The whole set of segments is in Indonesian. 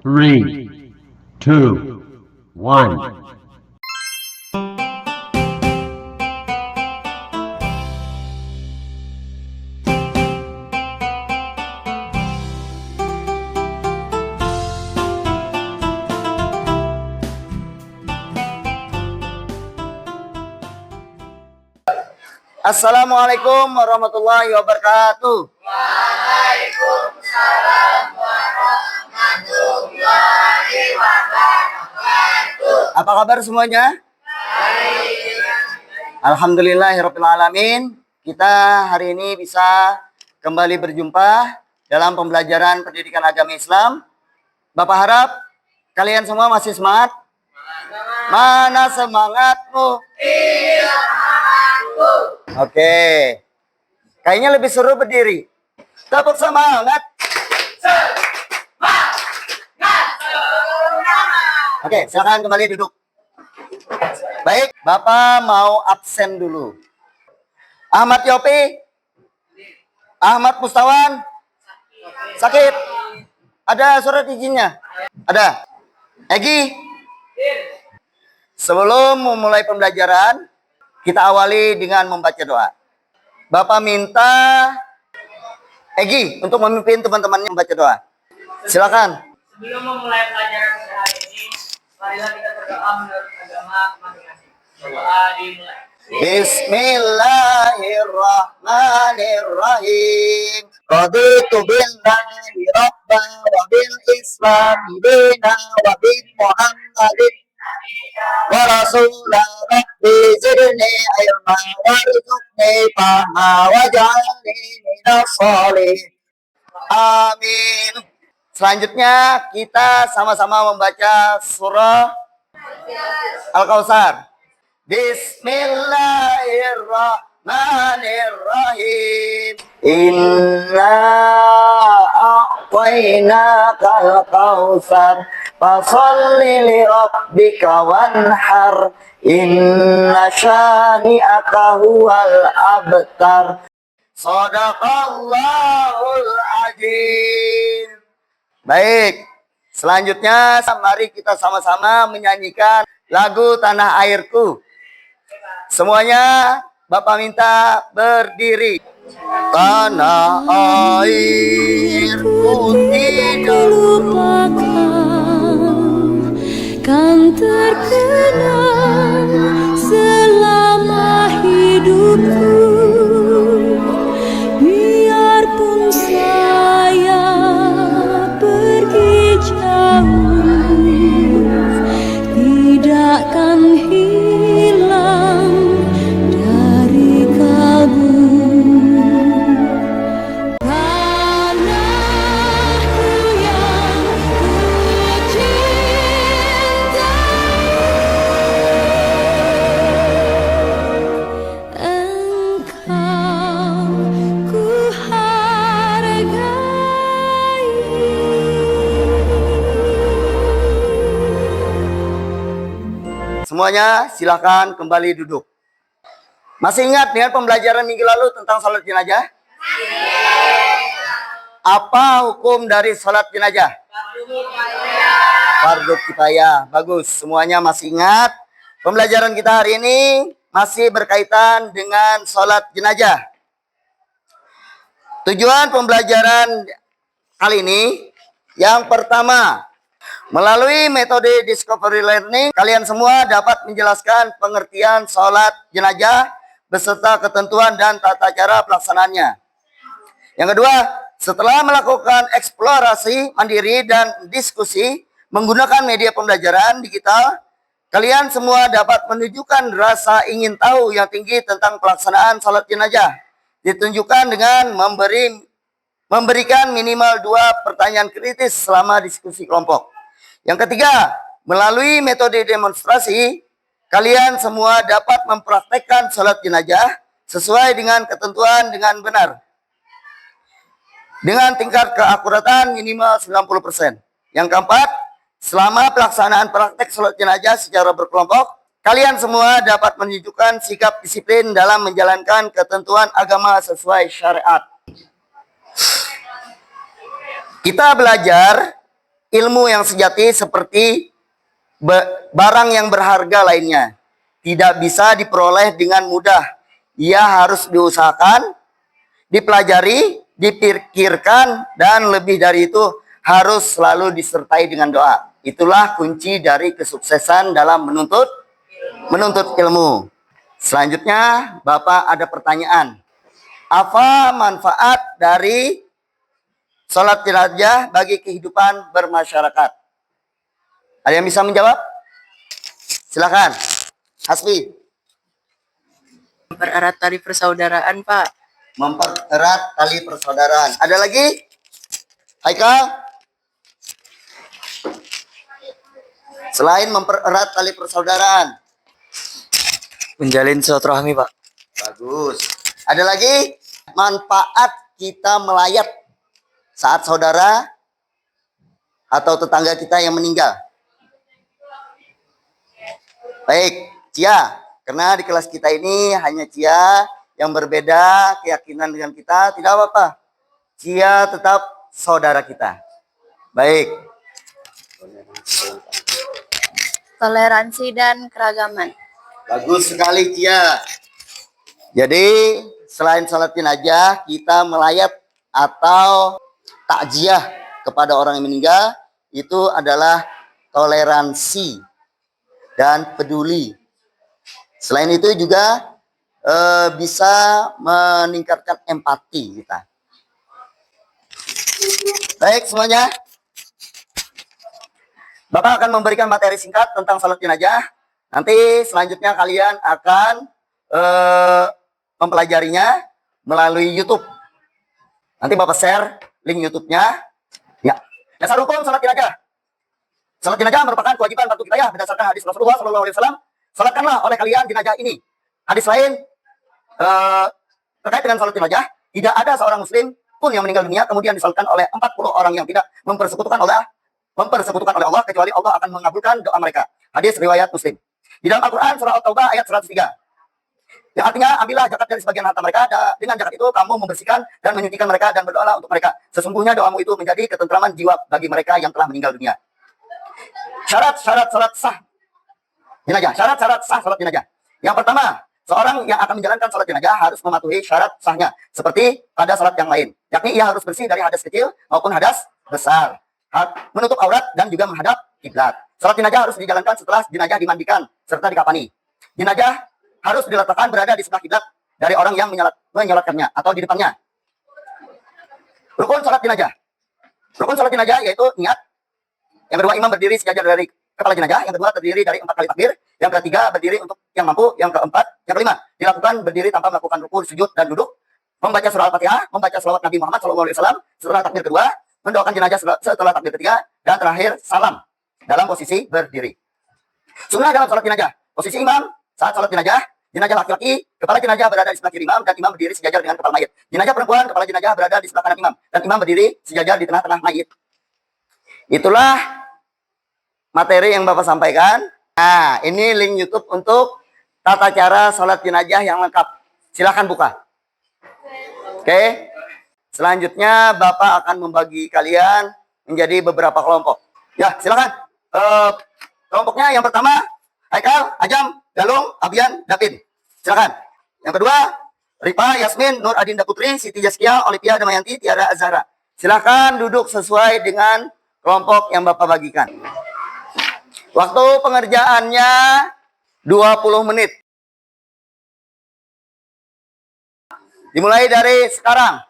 Three, two, one. Assalamualaikum warahmatullahi wabarakatuh. Waalaikumsalam warahmatullahi wabarakatuh. Apa kabar semuanya? Alhamdulillahirabbil alamin. Kita hari ini bisa kembali berjumpa dalam pembelajaran pendidikan agama Islam. Bapak harap kalian semua masih semangat. Mana semangatmu? Oke. Kayaknya lebih seru berdiri. Tepuk semangat. Oke, silakan kembali duduk. Baik, Bapak mau absen dulu. Ahmad Yopi? Ahmad Mustawan? Sakit? Ada surat izinnya? Ada. Egi? Sebelum memulai pembelajaran, kita awali dengan membaca doa. Bapak minta Egi untuk memimpin teman-temannya membaca doa. Silakan. Sebelum memulai pelajaran pada hari ini, marilah kita berdoa menurut agama masing-masing. Doa dimulai. Bismillahirrahmanirrahim. Raditu billahi rabban wa bil islami dina wa bi Muhammadin wa rasulah rabbi zidni ilma warzuqni fahma waj'alni minas sholihin. Amin. Selanjutnya kita sama-sama membaca surah Al-Kautsar. Bismillahirrahmanirrahim. Inna a'tainakal kautsar fasholli li rabbika wanhar. Inna syani'aka huwal abtar. Shadaqallahul azim. Baik, selanjutnya mari kita sama-sama menyanyikan lagu Tanah Airku. Semuanya Bapak minta berdiri. Tanah airku tidak lupakan, kan terkenang selama hidupku. Biarpun saya pergi jauh, tidakkan hilang dari kalbu. Tanahku yang ku cintai, engkau ku hargai. Semuanya silakan kembali duduk. Masih ingat dengan pembelajaran minggu lalu tentang salat jenazah? Apa hukum dari salat jenazah? Fardu kifayah. Bagus, semuanya masih ingat. Pembelajaran kita hari ini masih berkaitan dengan salat jenazah. Tujuan pembelajaran kali ini yang pertama, melalui metode discovery learning, kalian semua dapat menjelaskan pengertian sholat jenazah beserta ketentuan dan tata cara pelaksanaannya. Yang kedua, setelah melakukan eksplorasi mandiri dan diskusi menggunakan media pembelajaran digital, kalian semua dapat menunjukkan rasa ingin tahu yang tinggi tentang pelaksanaan sholat jenazah. Ditunjukkan dengan memberikan minimal 2 pertanyaan kritis selama diskusi kelompok. Yang ketiga, melalui metode demonstrasi, kalian semua dapat mempraktekkan sholat jenazah sesuai dengan ketentuan dengan benar. Dengan tingkat keakuratan minimal 90%. Yang keempat, selama pelaksanaan praktek sholat jenazah secara berkelompok, kalian semua dapat menunjukkan sikap disiplin dalam menjalankan ketentuan agama sesuai syariat. Kita belajar ilmu yang sejati seperti barang yang berharga lainnya. Tidak bisa diperoleh dengan mudah. Ia harus diusahakan, dipelajari, dipikirkan, dan lebih dari itu harus selalu disertai dengan doa. Itulah kunci dari kesuksesan dalam menuntut ilmu. Selanjutnya, Bapak ada pertanyaan. Apa manfaat dari sholat jenazah bagi kehidupan bermasyarakat? Ada yang bisa menjawab? Silakan. Hasbi. Mempererat tali persaudaraan, Pak. Mempererat tali persaudaraan. Ada lagi? Haikal? Selain mempererat tali persaudaraan. Menjalin silaturahmi, Pak. Bagus. Ada lagi? Manfaat kita melayat saat saudara atau tetangga kita yang meninggal. Baik, Cia. Karena di kelas kita ini hanya Cia yang berbeda keyakinan dengan kita, tidak apa-apa. Cia tetap saudara kita. Baik. Toleransi dan keragaman. Bagus sekali, Cia. Jadi, selain sholat jenazah, kita melayat atau takziah kepada orang yang meninggal, itu adalah toleransi dan peduli. Selain itu juga bisa meningkatkan empati kita. Baik semuanya. Bapak akan memberikan materi singkat tentang sholat jenazah. Nanti selanjutnya kalian akan mempelajarinya melalui YouTube. Nanti Bapak share link YouTube-nya. Ya. Dasar hukum sholat jenazah. Sholat jenazah merupakan kewajiban fardu kifayah berdasarkan hadis Rasulullah SAW. Sholatkanlah oleh kalian jenazah ini. Hadis lain terkait dengan sholat jenazah, tidak ada seorang muslim pun yang meninggal dunia kemudian disolatkan oleh 40 orang yang tidak mempersekutukan oleh Allah, kecuali Allah akan mengabulkan doa mereka. Hadis riwayat Muslim. Di dalam Al-Quran surah At-Taubah ayat 103. Yang artinya, ambillah zakat dari sebagian harta mereka, dengan zakat itu kamu membersihkan dan menyucikan mereka dan berdoalah untuk mereka. Sesungguhnya doamu itu menjadi ketentraman jiwa bagi mereka yang telah meninggal dunia. Syarat-syarat salat sah jenazah. Syarat-syarat sah salat jenazah. Yang pertama, seorang yang akan menjalankan salat jenazah harus mematuhi syarat sahnya seperti pada salat yang lain, yakni ia harus bersih dari hadas kecil maupun hadas besar, menutup aurat dan juga menghadap kiblat. Salat jenazah harus dijalankan setelah jenazah dimandikan serta dikafani. Jenazah harus diletakkan berada di sebelah kiblat dari orang yang menyolatkannya atau di depannya. Rukun salat jenazah. Rukun salat jenazah yaitu niat. Yang kedua, imam berdiri sejajar dari kepala jenazah. Yang kedua, terdiri dari 4 kali takbir. Yang ketiga, berdiri untuk yang mampu. Yang keempat, yang kelima, dilakukan berdiri tanpa melakukan rukun, sujud, dan duduk. Membaca surah Al-Fatihah, membaca selawat Nabi Muhammad SAW setelah takbir kedua, mendoakan jenazah setelah takbir ketiga, dan terakhir salam dalam posisi berdiri. Sunnah dalam salat jenazah. Posisi imam saat salat jenazah laki-laki, kepala jenazah berada di sebelah kiri imam dan imam berdiri sejajar dengan kepala mayit. Jenazah perempuan, kepala jenazah berada di sebelah kanan imam dan imam berdiri sejajar di tengah-tengah mayit. Itulah materi yang Bapak sampaikan. Nah, ini link YouTube untuk tata cara sholat jenazah yang lengkap. Silahkan buka. Oke. Selanjutnya Bapak akan membagi kalian menjadi beberapa kelompok. Ya, silakan. Kelompoknya yang pertama, Haikal, Ajam, Galung, Abian, David. Silakan. Yang kedua, Ripa, Yasmin, Nur Adinda Putri, Siti Jaskia, Olivia Damayanti, Tiara Azhara. Silakan duduk sesuai dengan kelompok yang Bapak bagikan. Waktu pengerjaannya 20 menit. Dimulai dari sekarang.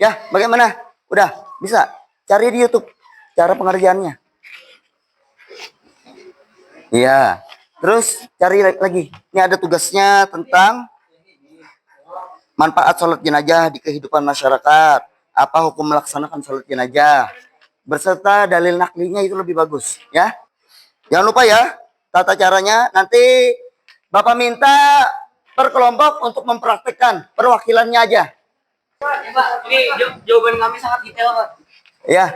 Ya, bagaimana? Udah bisa cari di YouTube cara pengerjaannya. Iya. Terus cari lagi. Ini ada tugasnya tentang manfaat sholat jenazah di kehidupan masyarakat. Apa hukum melaksanakan sholat jenazah? Berserta dalil naklinya itu lebih bagus, ya. Jangan lupa ya, tata caranya nanti Bapak minta per kelompok untuk mempraktikkan perwakilannya aja. Ya, Pak, ini jawaban kami sangat detail, Pak. Ya.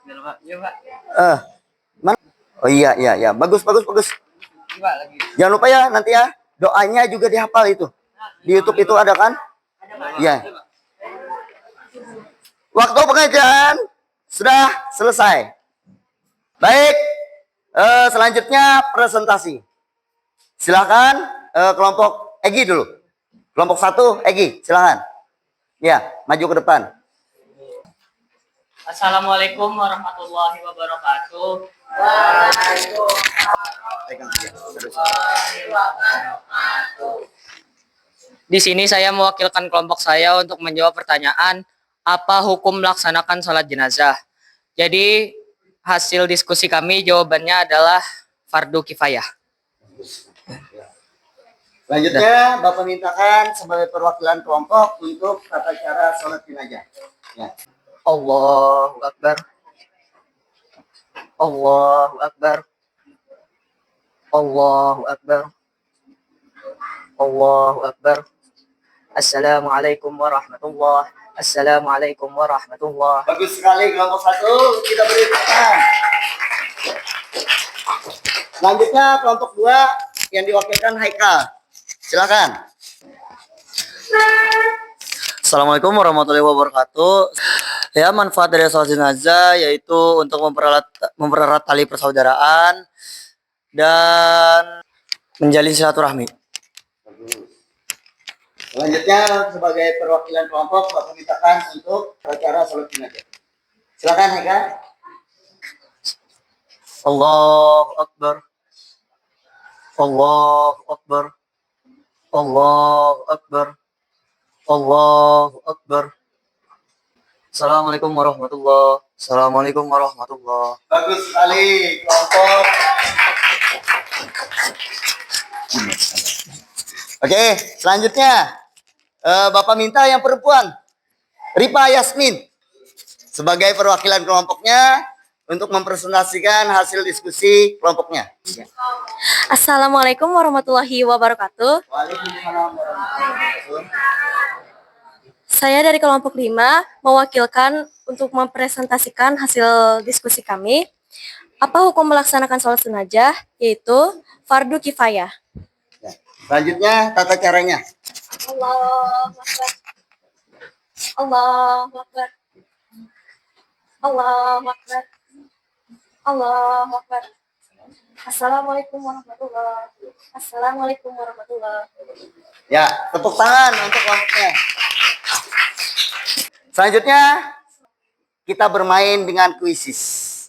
Betul, Pak. Ya, Pak. Mana? Oh iya, bagus. Ya, Pak, lagi. Jangan lupa ya nanti ya, doanya juga dihafal itu. Di YouTube itu ada kan? Ada, Pak. Iya. Waktu pengajian sudah selesai. Baik, selanjutnya presentasi. Silakan kelompok Egi dulu. Kelompok 1, Egi, silakan. Ya, maju ke depan. Assalamualaikum warahmatullahi wabarakatuh. Di sini saya mewakilkan kelompok saya untuk menjawab pertanyaan apa hukum melaksanakan sholat jenazah. Jadi hasil diskusi kami jawabannya adalah fardu kifayah. Selanjutnya, Bapak mintakan sebagai perwakilan kelompok untuk tata cara sholat jenazah. Ya. Allahu Akbar. Allahu Akbar. Allahu Akbar. Allahu Akbar. Assalamualaikum warahmatullahi. Assalamualaikum warahmatullahi. Bagus sekali kelompok 1, kita beri tangan. Selanjutnya kelompok 2 yang diwakilkan Haikal. Silakan. Assalamualaikum warahmatullahi wabarakatuh. Ya, manfaat dari sholat jenazah yaitu untuk mempererat tali persaudaraan dan menjalin silaturahmi. Selanjutnya sebagai perwakilan kelompok Bapak mintakan untuk acara sholat jenazah. Silakan Haikal. Allahu Akbar. Allahu Akbar. Allahu Akbar. Allahu Akbar. Assalamualaikum warahmatullahi. Assalamualaikum warahmatullahi. Bagus sekali kelompok. Oke, selanjutnya Bapak minta yang perempuan, Ripa Yasmin, sebagai perwakilan kelompoknya untuk mempresentasikan hasil diskusi kelompoknya. Assalamualaikum warahmatullahi wabarakatuh. Waalaikumsalam warahmatullahi wabarakatuh. Saya dari kelompok 5 mewakilkan untuk mempresentasikan hasil diskusi kami. Apa hukum melaksanakan sholat jenazah? Yaitu fardu kifayah. Ya. Selanjutnya tata caranya. Allahu Akbar. Allahu Akbar. Allahu Akbar. Allahu Akbar. Assalamualaikum warahmatullahi. Assalamualaikum warahmatullahi. Ya, tepuk tangan untuk kelompoknya. Selanjutnya kita bermain dengan kuisis.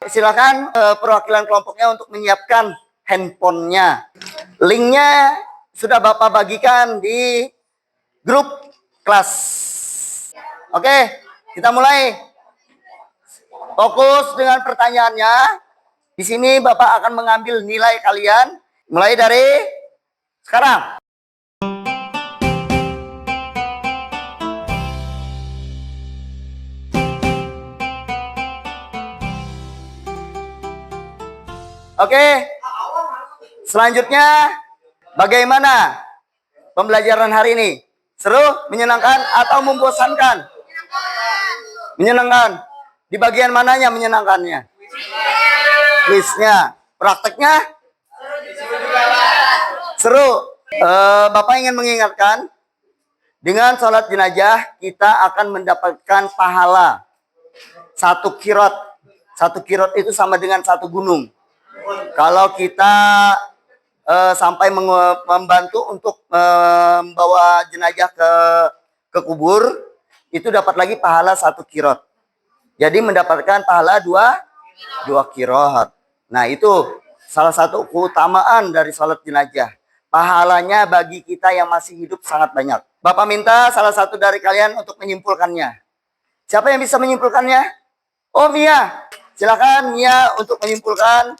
Silakan perwakilan kelompoknya untuk menyiapkan handphonenya. Linknya sudah Bapak bagikan di grup kelas. Oke, kita mulai. Fokus dengan pertanyaannya. Di sini Bapak akan mengambil nilai kalian mulai dari sekarang. Oke. Selanjutnya, bagaimana pembelajaran hari ini? Seru, menyenangkan, atau membosankan? Menyenangkan. Di bagian mananya menyenangkannya? Kuisnya. Prakteknya? Seru. Bapak ingin mengingatkan, dengan sholat jenazah kita akan mendapatkan pahala 1 kirot. 1 kirot itu sama dengan 1 gunung. Kalau kita sampai membantu untuk membawa jenazah ke kubur, itu dapat lagi pahala 1 kirot. Jadi mendapatkan pahala 2 kirot. Nah, itu salah satu keutamaan dari sholat jenazah. Pahalanya bagi kita yang masih hidup sangat banyak. Bapak minta salah satu dari kalian untuk menyimpulkannya. Siapa yang bisa menyimpulkannya? Oh, Mia. Silakan Mia untuk menyimpulkan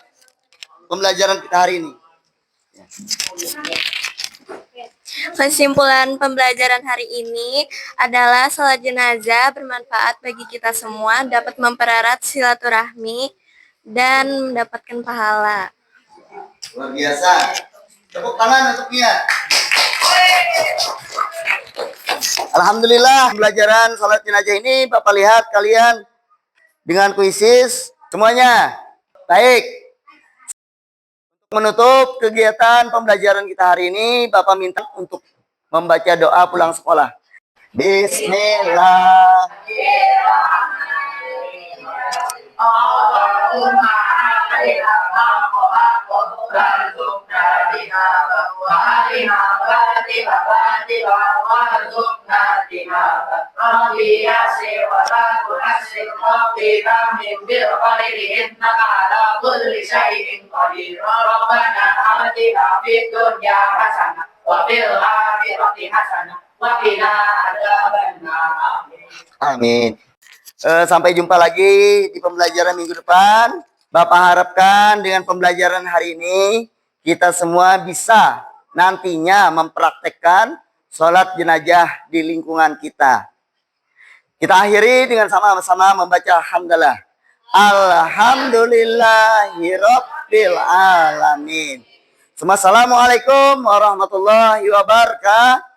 pembelajaran kita hari ini. Kesimpulan pembelajaran hari ini adalah sholat jenazah bermanfaat bagi kita semua, dapat mempererat silaturahmi dan mendapatkan pahala. Luar biasa. Tepuk tangan untuk Mia. Alhamdulillah, pembelajaran sholat jenazah ini Bapak lihat kalian dengan kuisis semuanya baik. Menutup kegiatan pembelajaran kita hari ini, Bapak minta untuk membaca doa pulang sekolah. Bismillah. Allahumma arina maqakum warzuqna tinaba wa arina batila warzuqna tinaba Rabbi yasir wa la tuhassir Rabbi tamim bil khairi innaka ala kulli syai'in qadir Rabbana atina fid dunya hasanah wa fil akhirati hasanah wa qina adzabannar. Amin. Sampai jumpa lagi di pembelajaran minggu depan. Bapak harapkan dengan pembelajaran hari ini kita semua bisa nantinya mempraktekkan sholat jenazah di lingkungan kita. Kita akhiri dengan sama-sama membaca hamdalah. Alhamdulillahirabbil alamin. Assalamualaikum warahmatullahi wabarakatuh.